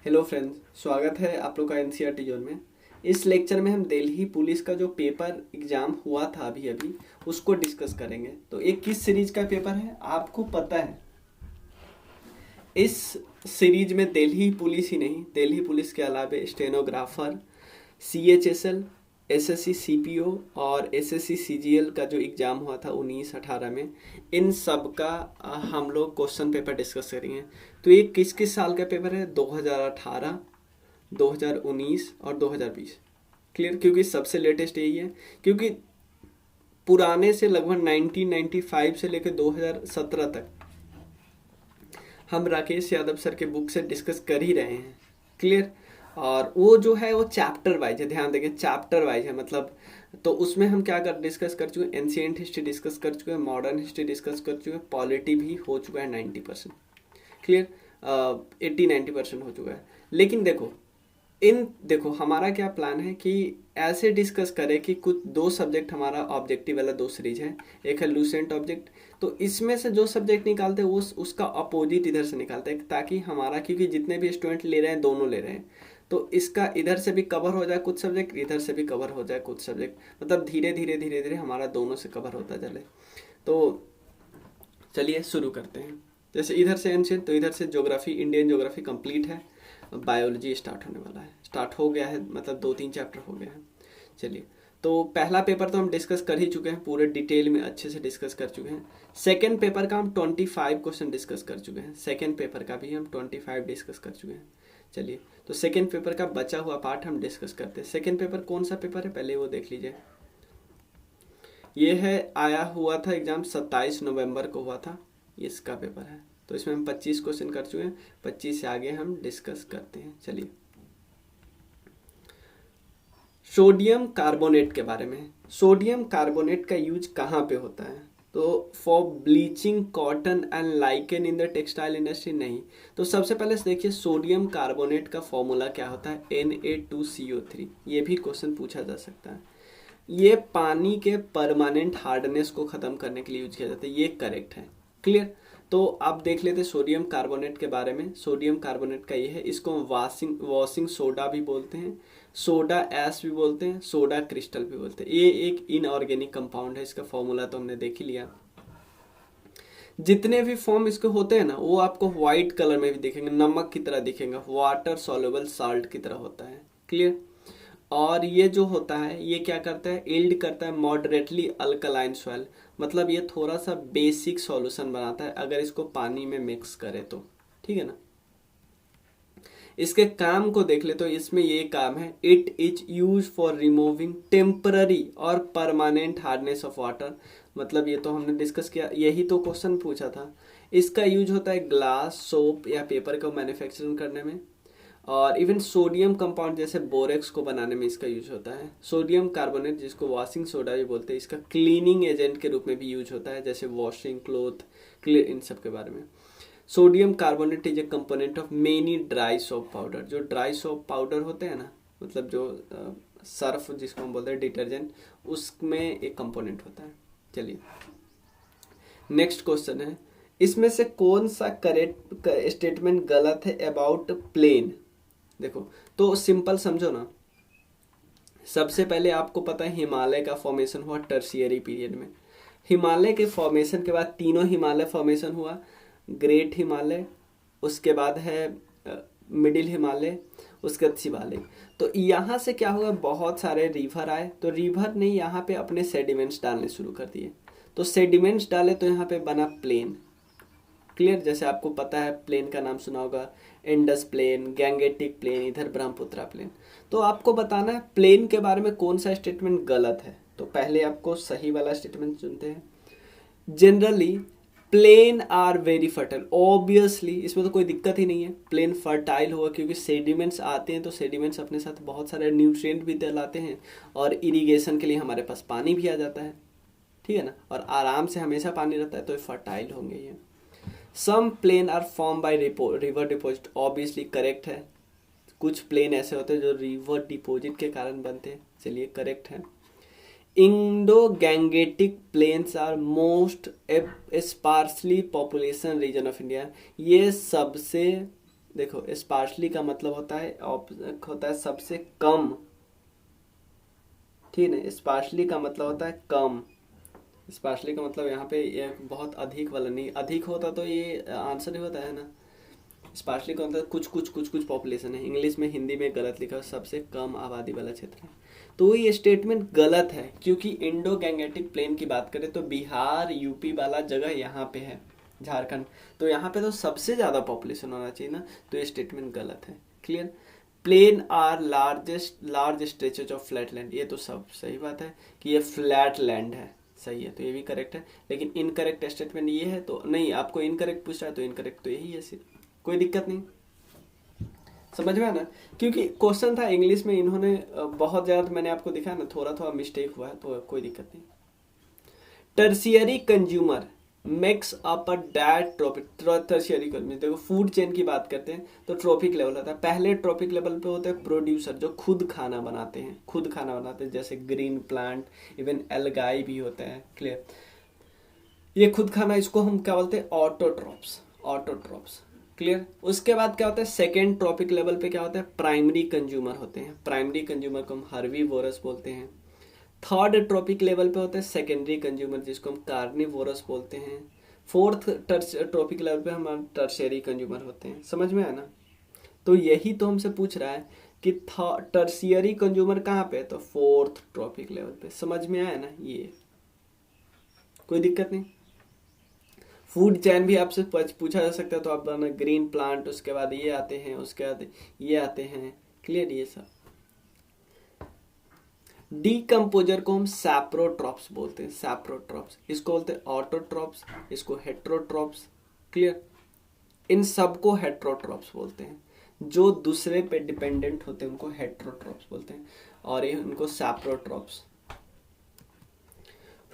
Hello friends, स्वागत है आप लोग का एनसीईआरटी जोन में। इस लेक्चर में हम दिल्ली पुलिस का जो पेपर एग्जाम हुआ था अभी अभी उसको डिस्कस करेंगे। तो ये किस सीरीज का पेपर है आपको पता है? इस सीरीज में दिल्ली पुलिस ही नहीं, दिल्ली पुलिस के अलावा स्टेनोग्राफर, सीएचएसएल, एसएससी सीपीओ और एसएससी सीजीएल का जो एग्ज़ाम हुआ था 19-18 में, इन सब का हम लोग क्वेश्चन पेपर डिस्कस करेंगे। तो ये किस किस साल का पेपर है? 2018, 2019 और 2020। क्लियर? क्योंकि सबसे लेटेस्ट यही है, क्योंकि पुराने से लगभग 1995 से लेकर 2017 तक हम राकेश यादव सर के बुक से डिस्कस कर ही रहे हैं। क्लियर? और वो जो है वो चैप्टर वाइज है, ध्यान देंगे चैप्टर वाइज है। मतलब तो उसमें हम क्या कर डिस्कस कर चुके हैं? एंशिएंट हिस्ट्री डिस्कस कर चुके हैं, मॉडर्न हिस्ट्री डिस्कस कर चुके हैं, पॉलिटी भी हो चुका है 90%। क्लियर? 80-90% हो चुका है। लेकिन देखो हमारा क्या प्लान है कि ऐसे डिस्कस करें कि कुछ दो सब्जेक्ट हमारा ऑब्जेक्टिव वाला दो सीरीज है। एक है लूसेंट ऑब्जेक्ट, तो इसमें से जो सब्जेक्ट निकालते हैं वो उसका अपोजिट इधर से निकालते हैं, ताकि हमारा, क्योंकि जितने भी स्टूडेंट ले रहे हैं दोनों ले रहे हैं, तो इसका इधर से भी कवर हो जाए कुछ सब्जेक्ट, इधर से भी कवर हो जाए कुछ सब्जेक्ट। मतलब धीरे धीरे धीरे धीरे हमारा दोनों से कवर होता चले। तो चलिए शुरू करते हैं। जैसे इधर से एंशिएंट, तो इधर से ज्योग्राफी, इंडियन ज्योग्राफी कंप्लीट है। बायोलॉजी स्टार्ट होने वाला है, स्टार्ट हो गया है, मतलब 2-3 चैप्टर हो गया है। चलिए, तो पहला पेपर तो हम डिस्कस कर ही चुके हैं, पूरे डिटेल में अच्छे से डिस्कस कर चुके हैं। सेकेंड पेपर का हम 25 क्वेश्चन डिस्कस कर चुके हैं, सेकेंड पेपर का भी हम 25 डिस्कस कर चुके हैं। चलिए, तो सेकेंड पेपर का बचा हुआ पार्ट हम डिस्कस करते हैं। सेकेंड पेपर कौन सा पेपर है पहले वो देख लीजिए। ये है, आया हुआ था एग्जाम 27 नवंबर को हुआ था, इसका पेपर है। तो इसमें हम 25 क्वेश्चन कर चुके हैं, 25 से आगे हम डिस्कस करते हैं। चलिए, सोडियम कार्बोनेट के बारे में। सोडियम कार्बोनेट का यूज कहाँ पे होता है? तो for bleaching cotton and lichen in the textile industry नहीं। तो सबसे पहले देखिए सोडियम कार्बोनेट का फॉर्मूला क्या होता है? Na2CO3। ये भी क्वेश्चन पूछा जा सकता है। ये पानी के परमानेंट हार्डनेस को ख़त्म करने के लिए यूज किया जाता है, ये करेक्ट है। क्लियर? तो आप देख लेते सोडियम कार्बोनेट के बारे में। सोडियम कार्बोनेट का ये है, इसको वॉशिंग सोडा भी बोलते हैं, सोडा ऐश भी बोलते हैं, सोडा क्रिस्टल भी बोलते हैं। ये एक इनऑर्गेनिक कंपाउंड है, इसका फॉर्मूला तो हमने देख ही लिया। जितने भी फॉर्म इसके होते हैं ना, वो आपको व्हाइट कलर में भी दिखेंगे, नमक की तरह दिखेंगे, वाटर सॉल्युबल साल्ट की तरह होता है। क्लियर? और ये जो होता है ये क्या करता है? इल्ड करता है मॉडरेटली अल्कलाइन सॉइल। मतलब ये थोड़ा सा बेसिक सॉल्यूशन बनाता है अगर इसको पानी में मिक्स करे तो। ठीक है ना? इसके काम को देख ले तो इसमें ये काम है, it is use for removing temporary और परमानेंट हार्डनेस ऑफ वाटर। मतलब ये तो हमने डिस्कस किया, यही तो क्वेश्चन पूछा था। इसका यूज होता है ग्लास, सोप या पेपर को मैन्युफैक्चरिंग करने में, और इवन सोडियम कंपाउंड जैसे बोरेक्स को बनाने में इसका यूज होता है। सोडियम कार्बोनेट, जिसको वॉशिंग सोडा भी बोलते हैं, इसका क्लीनिंग एजेंट के रूप में भी यूज होता है, जैसे वॉशिंग क्लोथ, क्लियर, इन सब के बारे में। Sodium carbonate is a component of many dry soap powder. जो ड्राई सोप पाउडर होते हैं ना, मतलब जो सर्फ जिसको हम बोलते हैं डिटर्जेंट, उसमें एक कंपोनेंट होता है। चलिए, नेक्स्ट क्वेश्चन है, इसमें से कौन सा करेक्ट स्टेटमेंट गलत है अबाउट प्लेन? देखो, तो सिंपल समझो ना। सबसे पहले आपको पता है हिमालय का फॉर्मेशन हुआ टर्शियरी पीरियड में। हिमालय के फॉर्मेशन के बाद तीनों हिमालय फॉर्मेशन हुआ, ग्रेट हिमालय, उसके बाद है मिडिल हिमालय, उसके बाद शिवालय। तो यहाँ से क्या हुआ? बहुत सारे रिवर आए, तो रिवर ने यहाँ पे अपने सेडिमेंट्स डालने शुरू कर दिए। तो सेडिमेंट्स डाले तो यहाँ पे बना प्लेन। क्लियर? जैसे आपको पता है प्लेन का नाम सुना होगा, इंडस प्लेन, गैंगेटिक प्लेन, इधर ब्रह्मपुत्रा प्लेन। तो आपको बताना है प्लेन के बारे में कौन सा स्टेटमेंट गलत है। तो पहले आपको सही वाला स्टेटमेंट चुनते हैं। Generally plain are very fertile. Obviously इसमें तो कोई दिक्कत ही नहीं है, प्लेन फर्टाइल होगा क्योंकि सेडिमेंट्स आते हैं, तो सेडिमेंट्स अपने साथ बहुत सारे न्यूट्रिएंट भी लाते हैं, और इरिगेशन के लिए हमारे पास पानी भी आ जाता है। ठीक है ना? और आराम से हमेशा पानी रहता है, तो फर्टाइल होंगे ये। Some plain are form by river deposit. Obviously correct है। कुछ प्लेन ऐसे होते हैं जो रिवर डिपॉजिट के कारण बनते हैं। चलिए, करेक्ट है। Indo Gangetic plains are most sparsely population region of India. ये सबसे देखो स्पार्सली का मतलब होता है सबसे कम, ठीक है। स्पार्सली का मतलब होता है कम। स्पार्सली का मतलब यहाँ पे ये बहुत अधिक वाला नहीं, अधिक होता तो ये आंसर ही होता है ना। स्पार्सली का मतलब कुछ पॉपुलेशन है। इंग्लिश में, हिंदी में गलत लिखा है, सबसे कम आबादी वाला क्षेत्र है। तो ये स्टेटमेंट गलत है, क्योंकि इंडो गैंगेटिक प्लेन की बात करें तो बिहार यूपी वाला जगह यहाँ पे है, झारखंड। तो यहाँ पे तो सबसे ज़्यादा पॉपुलेशन होना चाहिए ना, तो ये स्टेटमेंट गलत है। Clear. Plain are large stretches of flat land, ये तो सब सही बात है कि ये फ्लैट लैंड है, सही है, तो ये भी करेक्ट है। लेकिन इनकरेक्ट स्टेटमेंट ये है, तो नहीं, आपको इनकरेक्ट पूछ रहा है तो इनकरेक्ट तो यही है सिर्फ, कोई दिक्कत नहीं, समझ में आना। क्योंकि क्वेश्चन था इंग्लिश में, इन्होंने बहुत ज़्यादा, मैंने आपको दिखाया ना, थोड़ा थोड़ा मिस्टेक हुआ है, तो कोई दिक्कत नहीं। Tertiary consumer makes up a that trophic, tertiary consumer, देखो फूड चेन की बात करते हैं तो ट्रॉपिक लेवल होता है। पहले ट्रॉपिक लेवल पे होते हैं प्रोड्यूसर, जो खुद खाना बनाते हैं, जैसे ग्रीन प्लांट, इवन एल्गाई भी होते हैं। क्लियर। ये खुद खाना, इसको हम क्या बोलते हैं, ऑटोट्रॉप्स। क्लियर। उसके बाद क्या होता है, सेकेंड ट्रॉपिक लेवल पे क्या होता है, प्राइमरी कंज्यूमर होते हैं। प्राइमरी कंज्यूमर को हम हर्बीवोरस बोलते हैं। थर्ड ट्रॉपिक लेवल पे होता है सेकेंडरी कंज्यूमर, जिसको हम कार्निवोरस बोलते हैं। फोर्थ ट्रॉपिक लेवल पे हम टर्शियरी कंज्यूमर होते हैं। समझ में आया ना। तो यही तो हमसे पूछ रहा है कि टर्शियरी कंज्यूमर कहाँ पे है, तो फोर्थ ट्रॉपिक लेवल पे। समझ में आया ना, ये कोई दिक्कत नहीं। फूड चैन भी आपसे पूछा जा सकता है, तो आप बना ग्रीन प्लांट, उसके बाद ये आते हैं, उसके बाद ये आते हैं। क्लियर। ये सब डीकम्पोजर को हम सैप्रोट्रॉप्स बोलते हैं, सैप्रोट्रॉप्स। इसको बोलते हैं ऑटोट्रॉप्स, इसको हेट्रोट्रॉप्स। क्लियर। इन सबको हेट्रोट्रॉप्स बोलते हैं, जो दूसरे पे डिपेंडेंट होते हैं उनको हेट्रोट्रॉप्स बोलते हैं, और ये उनको saprotrophs.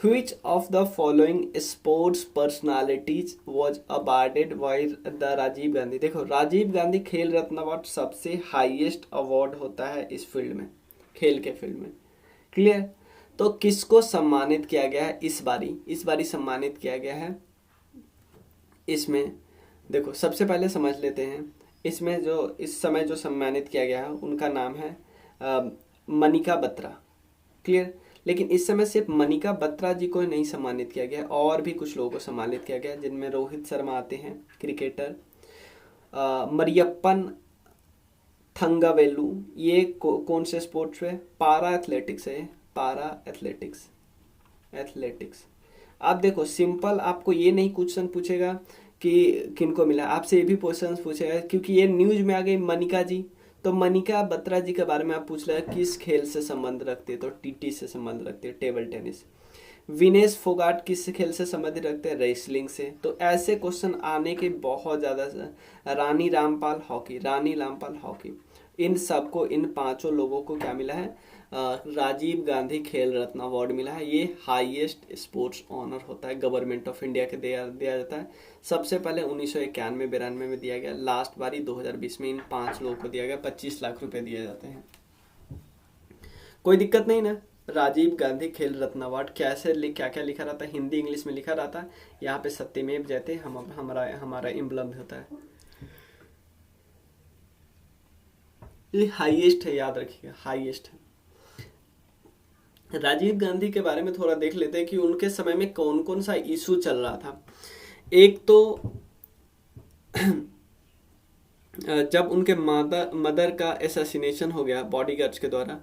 Which of the following sports personalities was awarded by the Rajiv Gandhi, देखो राजीव गांधी खेल रत्न अवार्ड सबसे हाईएस्ट अवार्ड होता है इस फील्ड में, खेल के फील्ड में। क्लियर। तो किसको सम्मानित किया गया है इस बारी सम्मानित किया गया है इसमें, देखो सबसे पहले समझ लेते हैं। इसमें जो इस समय जो सम्मानित किया गया है उनका नाम है मनिका बत्रा। क्लियर। लेकिन इस समय सिर्फ मनिका बत्रा जी को नहीं सम्मानित किया गया, और भी कुछ लोगों को सम्मानित किया गया, जिनमें रोहित शर्मा आते हैं क्रिकेटर, मरियप्पन थंगावेलू, ये कौन से स्पोर्ट्स में, पारा एथलेटिक्स है, पारा एथलेटिक्स। आप देखो सिंपल, आपको ये नहीं क्वेश्चन पूछेगा कि किनको मिला, आपसे ये भी क्वेश्चन पूछेगा, क्योंकि ये न्यूज में आ गई मनिका जी, तो मनिका बत्रा जी के बारे में आप पूछ रहे हैं किस खेल से संबंध रखते हैं, तो टीटी से संबंध रखते हैं, टेबल टेनिस। विनेश फोगाट किस खेल से संबंधित रखते हैं, रेसलिंग से। तो ऐसे क्वेश्चन आने के बहुत ज़्यादा। रानी रामपाल हॉकी। इन सबको, इन पांचों लोगों को क्या मिला है, राजीव गांधी खेल रत्न अवार्ड मिला है। ये हाईएस्ट स्पोर्ट्स ऑनर होता है, गवर्नमेंट ऑफ इंडिया के दिया जाता है। सबसे पहले 1991-92 में दिया गया, लास्ट बारी 2020 में इन 5 लोगों को दिया गया, 25 लाख रुपए दिए जाते हैं। कोई दिक्कत नहीं ना। राजीव गांधी खेल रत्न अवार्ड कैसे क्या क्या लिखा रहता है, हिंदी इंग्लिश में लिखा रहता है। यहाँ पे सत्यमेव जयते हमारा इम्ब्लम होता है। ये हाईएस्ट है, याद रखिएगा, हाईएस्ट है। राजीव गांधी के बारे में थोड़ा देख लेते हैं कि उनके समय में कौन कौन सा इशू चल रहा था। एक तो जब उनके मदर का असैसिनेशन हो गया बॉडीगार्ड्स के द्वारा,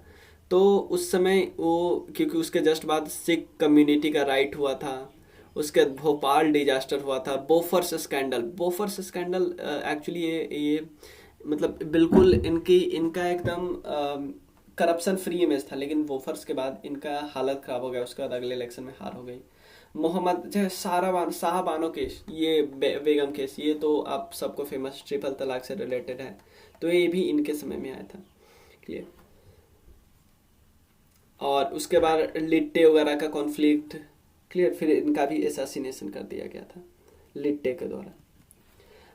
तो उस समय वो, क्योंकि उसके जस्ट बाद सिख कम्युनिटी का राइट हुआ था, उसके भोपाल डिजास्टर हुआ था, बोफर्स स्कैंडल एक्चुअली ये मतलब बिल्कुल इनका एकदम करप्शन फ्री इमेज था, लेकिन बोफर्स के बाद इनका हालत खराब हो गया, उसके बाद अगले इलेक्शन में हार हो गई। मोहम्मद शाहबानो केस, ये बेगम केस, ये तो आप सबको फेमस, ट्रिपल तलाक से रिलेटेड है, तो ये भी इनके समय में आया था। क्लियर। और उसके बाद लिट्टे वगैरह का कॉन्फ्लिक्ट। क्लियर। फिर इनका भी असैसिनेशन कर दिया गया था लिट्टे के द्वारा।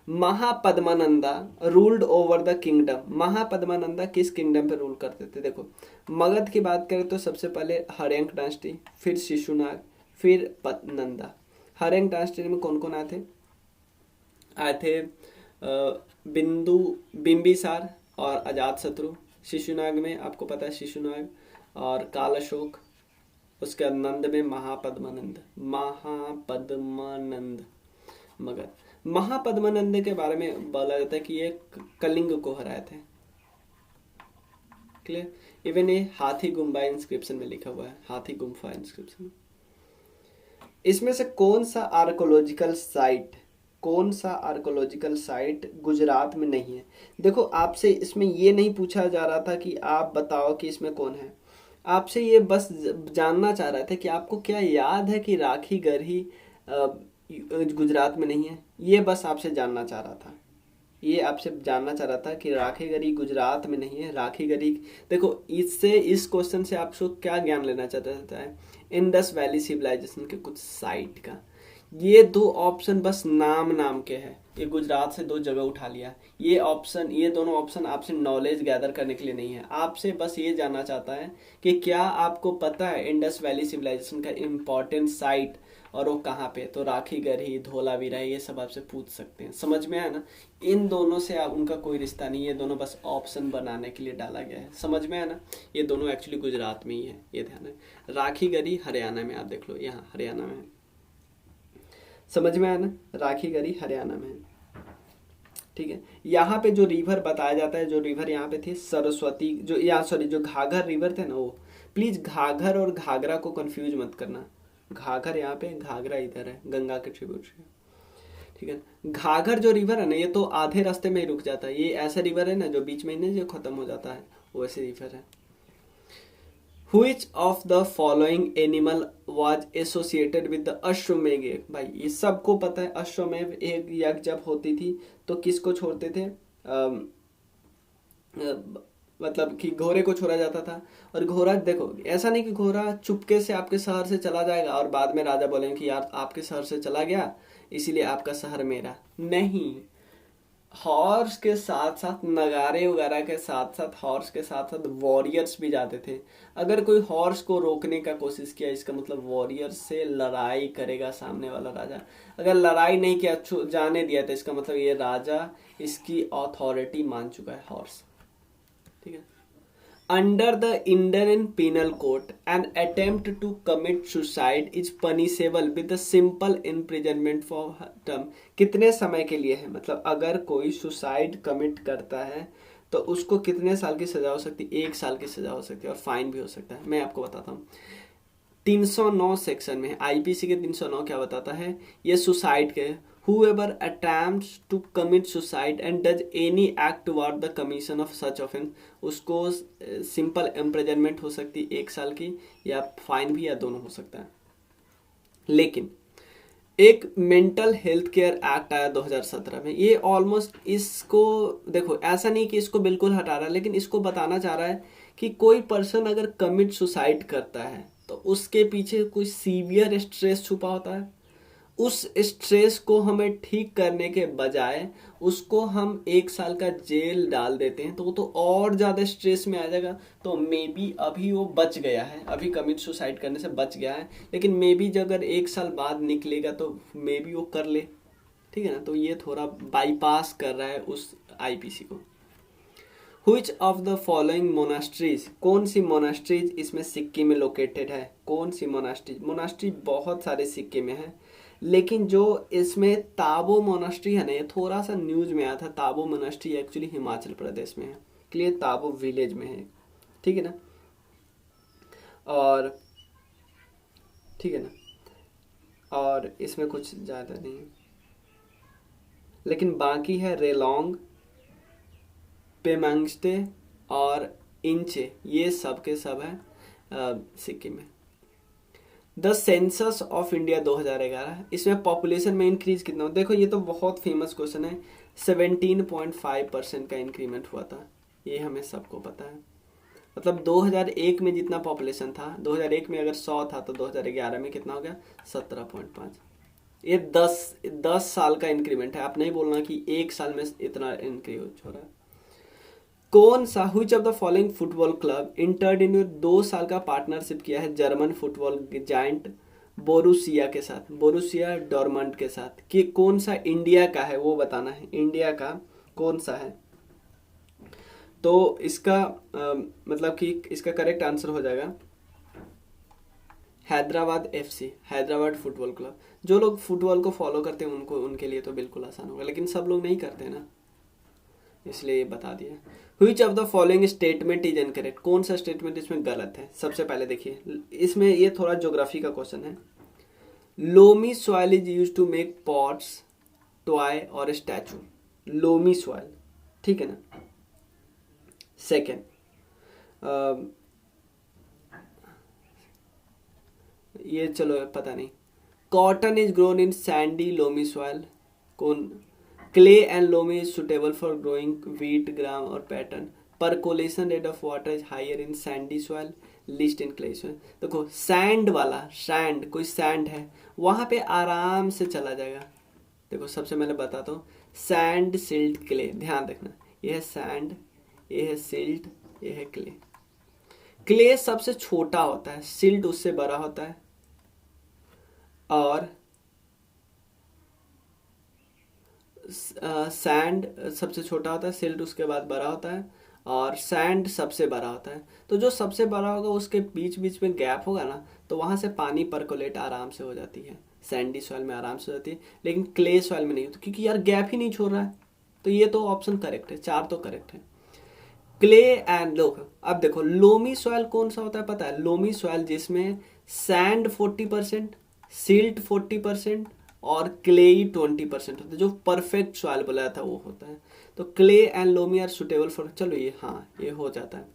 Mahapadmananda ruled over the kingdom. Mahapadmananda किस किंगडम पे रूल करते थे, देखो मगध की बात करें तो सबसे पहले हर्यंक डायनेस्टी, फिर शिशुनाग, फिर पद्नंदा। हर्यंक डायनेस्टी में कौन कौन आए थे बिंदु बिंबिसार और अजातशत्रु। शिशुनाग में आपको पता है शिशुनाग और काल अशोक। उसके नंद में महापद्मानंद। मगर महापद्मानंद के बारे में बोला जाता है कि ये कलिंग को हराए थे। क्लियर। इवन ये हाथी गुम्बा इंस्क्रिप्शन में लिखा हुआ है, हाथी गुम्फा इंस्क्रिप्शन। इसमें से कौन सा आर्कोलॉजिकल साइट गुजरात में नहीं है? देखो आपसे इसमें ये नहीं पूछा जा रहा था कि आप बताओ कि इसमें कौन है, आपसे ये बस जानना चाह रहा था कि आपको क्या याद है कि राखी गढ़ी गुजरात में नहीं है। ये बस आपसे जानना चाह रहा था, ये आपसे जानना चाह रहा था कि राखी गढ़ी गुजरात में नहीं है। राखी गढ़ी, देखो इससे, इस क्वेश्चन से आपको क्या ज्ञान लेना चाहता है? इंडस वैली सिविलाइजेशन के कुछ साइट का। ये दो ऑप्शन बस नाम के हैं, ये गुजरात से दो जगह उठा लिया। ये दोनों ऑप्शन आपसे नॉलेज गैदर करने के लिए नहीं है, आपसे बस ये जानना चाहता है कि क्या आपको पता है इंडस वैली सिविलाइजेशन का इम्पोर्टेंट साइट और वो कहाँ पे? तो राखी गढ़ी, धोलावीरा, ये सब आपसे पूछ सकते हैं। समझ में आया ना? इन दोनों से आप, उनका कोई रिश्ता नहीं है, ये दोनों बस ऑप्शन बनाने के लिए डाला गया है। समझ में आया ना? ये दोनों एक्चुअली गुजरात में ही है, ये ध्यान है। राखी गढ़ी हरियाणा में, आप देख लो यहाँ हरियाणा में। समझ में आया ना? राखी गढ़ी हरियाणा में, ठीक है। यहाँ पे जो रिवर बताया जाता है, जो रिवर यहाँ पे थे सरस्वती, जो घाघर रिवर थे ना, वो प्लीज घाघर और घाघरा को कंफ्यूज मत करना। घाघर यहाँ पे, घाघरा इधर है, गंगा के ट्रिब्यूटरी, ठीक है। घाघर जो रिवर है ना, ये तो आधे रास्ते में ही रुक जाता है। ये ऐसा रिवर है ना जो बीच में नहीं, जो खत्म हो जाता है, वैसे रिवर है। Which of the following animal was associated with the अश्वमेध यज्ञ? भाई ये सबको पता है, अश्वमेध यज्ञ जब होती थी तो किसको छोड़ते थे? मतलब कि घोड़े को छोड़ा जाता था। और घोड़ा, देखो ऐसा नहीं कि घोड़ा चुपके से आपके शहर से चला जाएगा और बाद में राजा बोलेंगे कि यार आपके शहर से चला गया इसीलिए आपका शहर मेरा नहीं। हॉर्स के साथ साथ, नगारे वगैरह के साथ साथ, हॉर्स के साथ साथ वॉरियर्स भी जाते थे। अगर कोई हॉर्स को रोकने का कोशिश किया, इसका मतलब वॉरियर्स से लड़ाई करेगा सामने वाला राजा। अगर लड़ाई नहीं किया, जाने दिया, तो इसका मतलब ये राजा, इसकी अथॉरिटी मान चुका है हॉर्स, ठीक है। Under the Indian penal code an attempt to commit suicide is punishable with simple imprisonment for term. कितने समय के लिए है? मतलब अगर कोई सुसाइड कमिट करता है तो उसको कितने साल की सजा हो सकती है? 1 साल की सजा हो सकती है और फाइन भी हो सकता है। मैं आपको बताता हूँ, 309 सेक्शन में, आईपीसी के 309 क्या बताता है? ये सुसाइड के, whoever attempts to commit suicide and does any act toward the commission of such offense, उसको सिंपल इम्प्रिजनमेंट हो सकती है 1 साल की, या फाइन भी, या दोनों हो सकता है। लेकिन एक मेंटल हेल्थ केयर एक्ट आया 2017 में, ये ऑलमोस्ट, इसको देखो ऐसा नहीं कि इसको बिल्कुल हटा रहा है, लेकिन इसको बताना चाह रहा है कि कोई पर्सन अगर कमिट सुसाइड करता है तो उसके पीछे कुछ सीवियर स्ट्रेस छुपा होता है। उस स्ट्रेस को हमें ठीक करने के बजाय उसको हम 1 साल का जेल डाल देते हैं, तो वो तो और ज़्यादा स्ट्रेस में आ जाएगा। तो मे बी अभी वो बच गया है, अभी कमिट सुसाइड करने से बच गया है, लेकिन मे बी अगर 1 साल बाद निकलेगा तो मे बी वो कर ले, ठीक है ना। तो ये थोड़ा बाईपास कर रहा है उस आईपीसी को। Which of the following monasteries, कौन सी मोनास्ट्रीज इसमें सिक्किम में लोकेटेड है? कौन सी मोनास्ट्री बहुत सारे सिक्किम में है, लेकिन जो इसमें ताबो मोनास्ट्री है ना, ये थोड़ा सा न्यूज में आया था। ताबो मोनास्ट्री एक्चुअली हिमाचल प्रदेश में है, क्लियर, ताबो विलेज में है, ठीक है ना। और ठीक है ना, और इसमें कुछ ज़्यादा नहीं है, लेकिन बाकी है रेलोंग, पेमांगस्टे और इंचे, ये सब के सब है सिक्किम में। द सेंसस ऑफ इंडिया 2011, इसमें पॉपुलेशन में इंक्रीज कितना हो? देखो ये तो बहुत फेमस क्वेश्चन है। 17.5% का इंक्रीमेंट हुआ था, ये हमें सबको पता है। मतलब 2001 में जितना पॉपुलेशन था, 2001 में अगर 100 था तो 2011 में कितना हो गया? 17.5। ये 10 साल का इंक्रीमेंट है। आप नहीं बोलना कि 1 साल में इतना इंक्रीज हो रहा है। कौन सा, which of the following football club entered इन 2 साल का पार्टनरशिप किया है जर्मन फुटबॉल जायंट बोरुसिया के साथ, बोरुसिया डॉर्टमंड के साथ। कि कौन सा इंडिया का है वो बताना है, इंडिया का कौन सा है। तो इसका मतलब कि इसका करेक्ट आंसर हो जाएगा Hyderabad FC, Hyderabad football club. जो लोग फुटबॉल को फॉलो करते हैं उनको, उनके लिए तो बिल्कुल आसान होगा, लेकिन सब लोग नहीं करते ना, इसलिए ये बता दिया। Which of the following statement is incorrect, कौन सा स्टेटमेंट इसमें गलत है। सबसे पहले देखिए, इसमें ये थोड़ा ज्योग्राफी का क्वेश्चन है। Loamy soil is use to make pots, toy और स्टैचू। लोमी सॉइल, ठीक है ना। सेकेंड, ये चलो पता नहीं। Cotton is grown in sandy loamy soil, कौन। Clay and loamy is suitable for growing wheat, gram और pattern. Percolation rate of water is higher in sandy soil, least in clay soil. देखो sand वाला, sand कोई sand है वहां पे आराम से चला जाएगा। देखो सबसे पहले बताता हूँ, सैंड, सिल्ट, क्ले, ध्यान रखना। ये है सैंड, ये है सिल्ट, ये है क्ले। क्ले सबसे छोटा होता है, सिल्ट उससे बड़ा होता है, और सैंड सबसे छोटा होता है, सिल्ट उसके बाद बड़ा होता है, और सैंड सबसे बड़ा होता है। तो जो सबसे बड़ा होगा उसके बीच बीच में गैप होगा ना, तो वहां से पानी परकोलेट आराम से हो जाती है, सैंडी सॉइल में आराम से हो जाती है, लेकिन क्ले सॉइल में नहीं होती, क्योंकि यार गैप ही नहीं छोड़ रहा है। तो ये तो ऑप्शन करेक्ट है, 4 तो करेक्ट है। क्ले एंड लो, अब देखो लोमी सॉइल कौन सा होता है पता है। लोमी सॉइल जिसमें सैंड 40%, सिल्ट 40% और क्ले 20% होता है, जो परफेक्ट सॉइल बोला था वो होता है। तो clay and loamy are suitable for, चलो ये हाँ ये हो जाता है।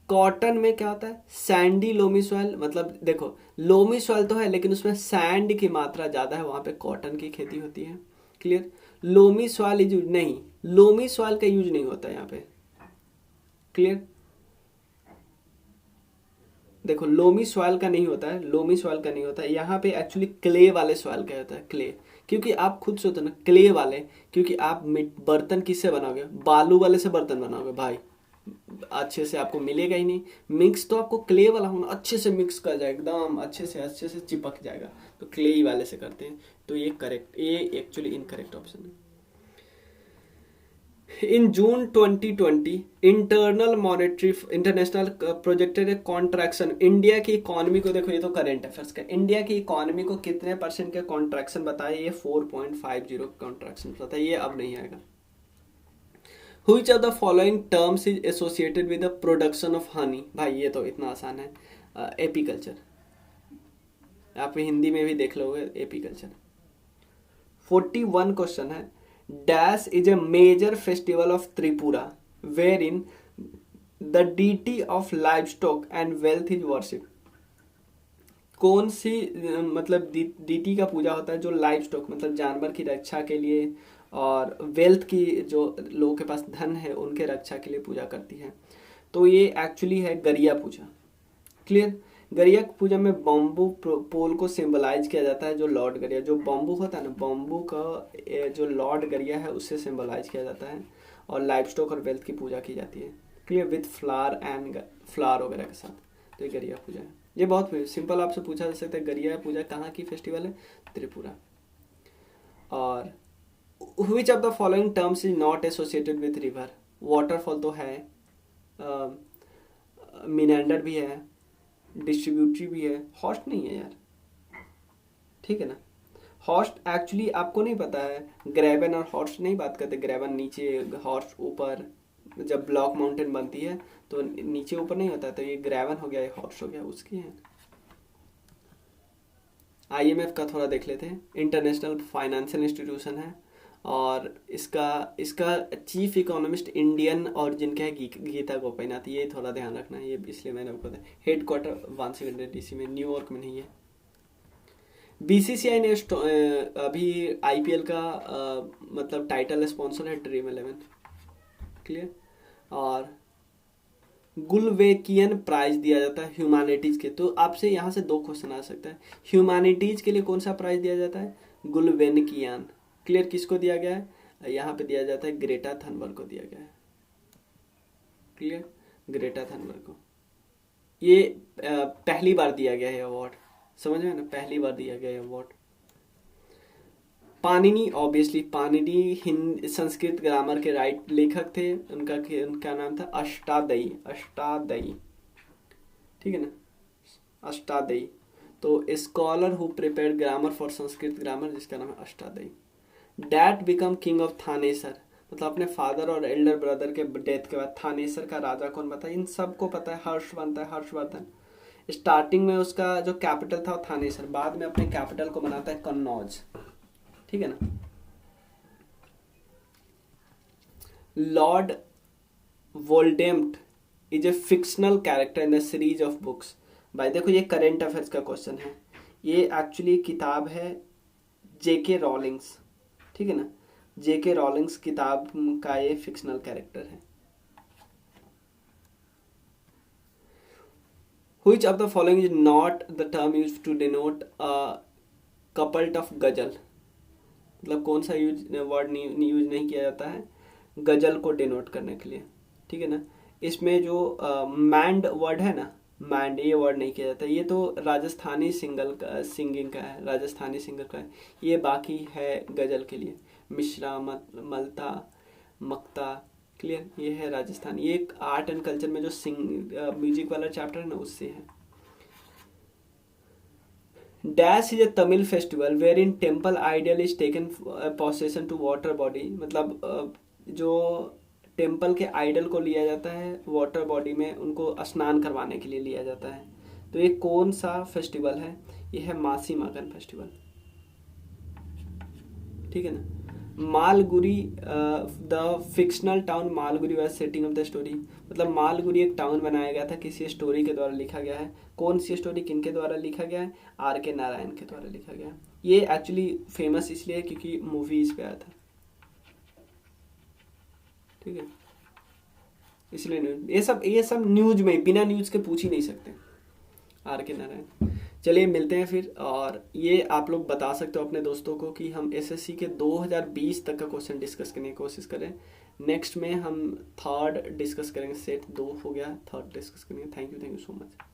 कॉटन में क्या होता है, सैंडी लोमी सॉइल, मतलब देखो लोमी सॉइल तो है लेकिन उसमें सैंड की मात्रा ज्यादा है, वहां पे कॉटन की खेती होती है। क्लियर। लोमी सॉइल यूज नहीं, लोमी सॉइल का यूज नहीं होता है यहाँ पे। क्लियर। देखो लोमी सॉइल का नहीं होता है, लोमी सॉइल का नहीं होता है यहाँ पे, एक्चुअली क्ले वाले सॉइल का होता है, क्ले। क्योंकि आप खुद सोचो ना, क्ले वाले, क्योंकि आप बर्तन किससे बनाओगे, बालू वाले से बर्तन बनाओगे भाई, अच्छे से आपको मिलेगा ही नहीं। मिक्स तो आपको क्ले वाला होना, अच्छे से मिक्स कर जाएगा, एकदम अच्छे से चिपक जाएगा, तो क्ले ही वाले से करते हैं। तो ये करेक्ट, ये एक्चुअली इनकरेक्ट ऑप्शन है। In June 2020, international projected contraction, India की इकोनॉमी को, देखो ये तो करंट अफेयर्स का, इंडिया की इकोनॉमी को कितने % का कॉन्ट्रैक्शन बताया, ये 4.50 कॉन्ट्रैक्शन बताया, ये अब नहीं आएगा। Which of the following terms is associated with the production of honey, भाई ये तो इतना आसान है, एपीकल्चर, आप हिंदी में भी देख लोगे एपीकल्चर। 41 क्वेश्चन है। Dash is a major festival of Tripura where in the deity of livestock and wealth is worship. कौन सी मतलब डीटी का पूजा होता है जो लाइव स्टॉक मतलब जानवर की रक्षा के लिए, और वेल्थ की जो लोगों के पास धन है उनके रक्षा के लिए पूजा करती है। तो ये एक्चुअली है गरिया पूजा। क्लियर। गरिया पूजा में बम्बू पोल को सिंबलाइज किया जाता है, जो लॉर्ड गरिया, जो बम्बू होता है ना, बम्बू का जो लॉर्ड गरिया है उससे सिंबलाइज किया जाता है, और लाइव स्टॉक और वेल्थ की पूजा की जाती है। Clear. With flower and flower वगैरह के साथ। तो ये गरिया पूजा है। ये बहुत सिंपल आपसे पूछा जा सकता है, गरिया पूजा कहाँ की फेस्टिवल है, त्रिपुरा। और which of the following terms is not associated with river, waterfall तो है, मिनेंडर भी है, डिस्ट्रीब्यूटरी भी है, हॉस्ट नहीं है यार, ठीक है ना। हॉस्ट एक्चुअली आपको नहीं पता है, ग्रेवन और हॉस्ट नहीं बात करते, ग्रेवन नीचे, हॉस्ट ऊपर। जब ब्लॉक माउंटेन बनती है तो नीचे ऊपर नहीं होता, तो ये ग्रेवन हो गया, ये हॉस्ट हो गया, उसकी है। आईएमएफ का थोड़ा देख लेते हैं, इंटरनेशनल फाइनेंशियल इंस्टीट्यूशन है, और इसका चीफ इकोनॉमिस्ट इंडियन ओरिजिन का है, गीता गोपीनाथ। ये थोड़ा ध्यान रखना है, ये इसलिए मैंने आपको बताया। हेड क्वार्टर वाशिंगटन डीसी में, न्यूयॉर्क में नहीं है। बीसीसीआई ने अभी आईपीएल का मतलब टाइटल स्पॉन्सर है ड्रीम 11। क्लियर। और गुलवेकियन प्राइज दिया जाता है ह्यूमैनिटीज के, तो आपसे यहाँ से 2 क्वेश्चन आ सकता है। ह्यूमैनिटीज के लिए कौन सा प्राइज दिया जाता है, गुलवेनकियान। क्लियर। किसको दिया गया है, यहाँ पे दिया जाता है ग्रेटा थनबर्ग को दिया गया है। क्लियर। ग्रेटा थनबर्ग को ये पहली बार दिया गया है अवार्ड, समझ में ना, पहली बार दिया गया award. Panini, obviously Panini Hindi Sanskrit grammar के राइट लेखक थे। उनका नाम था अष्टादयी, अष्टादयी, ठीक है ना, अष्टादयी। तो scholar who prepared grammar for Sanskrit grammar, जिसका नाम है Ashtadhyayi. That become king of Thanesar, मतलब अपने फादर और एल्डर ब्रदर के डेथ के बाद थानेसर का राजा कौन बता, इन सबको पता है, हर्षवर्धन है, हर्षवर्धन। स्टार्टिंग में उसका जो कैपिटल था वो थानेसर, बाद में अपने कैपिटल को बनाता है कन्नौज, ठीक है ना। Lord Voldemort is a fictional character in the series of books. भाई देखो ये करेंट अफेयर्स का क्वेश्चन है, ये एक्चुअली किताब है जेके रॉलिंग्स, ठीक है ना, जेके रॉलिंग्स किताब का ये फिक्शनल कैरेक्टर है। Which of the following is not the term used to denote a couplet of गजल, मतलब कौन सा वर्ड यूज नहीं किया जाता है गजल को डिनोट करने के लिए, ठीक है ना। इसमें जो मैंड वर्ड है ना, मैंड, ये वर्ड नहीं किया जाता, ये तो राजस्थानी सिंगिंग का है, राजस्थानी सिंगर का है, ये बाकी है गजल के लिए, मिश्रा, मलता, मक्ता, क्लियर, ये है राजस्थान। ये एक आर्ट एंड कल्चर में जो म्यूजिक वाला चैप्टर है ना, उससे है। Dash is a Tamil festival where in temple idol is taken procession to water body, मतलब जो टेम्पल के आइडल को लिया जाता है वाटर बॉडी में, उनको स्नान करवाने के लिए लिया जाता है। तो ये कौन सा फेस्टिवल है, ये है मासी मगन फेस्टिवल, ठीक है ना। Malgudi, the fictional town Malgudi was setting of the story, मतलब मालगुरी एक टाउन बनाया गया था, किसी स्टोरी के द्वारा लिखा गया है। कौन सी स्टोरी, किनके द्वारा लिखा गया है, आर.के. नारायण के द्वारा लिखा गया है। ये एक्चुअली फेमस इसलिए क्योंकि मूवी इस पे आया था, ठीक है, इसलिए न्यूज, ये सब न्यूज में, बिना न्यूज के पूछ ही नहीं सकते, आर.के. नारायण। चलिए मिलते हैं फिर, और ये आप लोग बता सकते हो अपने दोस्तों को कि हम एसएससी के 2020 तक का क्वेश्चन डिस्कस करने की कोशिश करें। नेक्स्ट में हम थर्ड डिस्कस करेंगे, सेट 2 हो गया, थर्ड डिस्कस करेंगे। Thank you so much.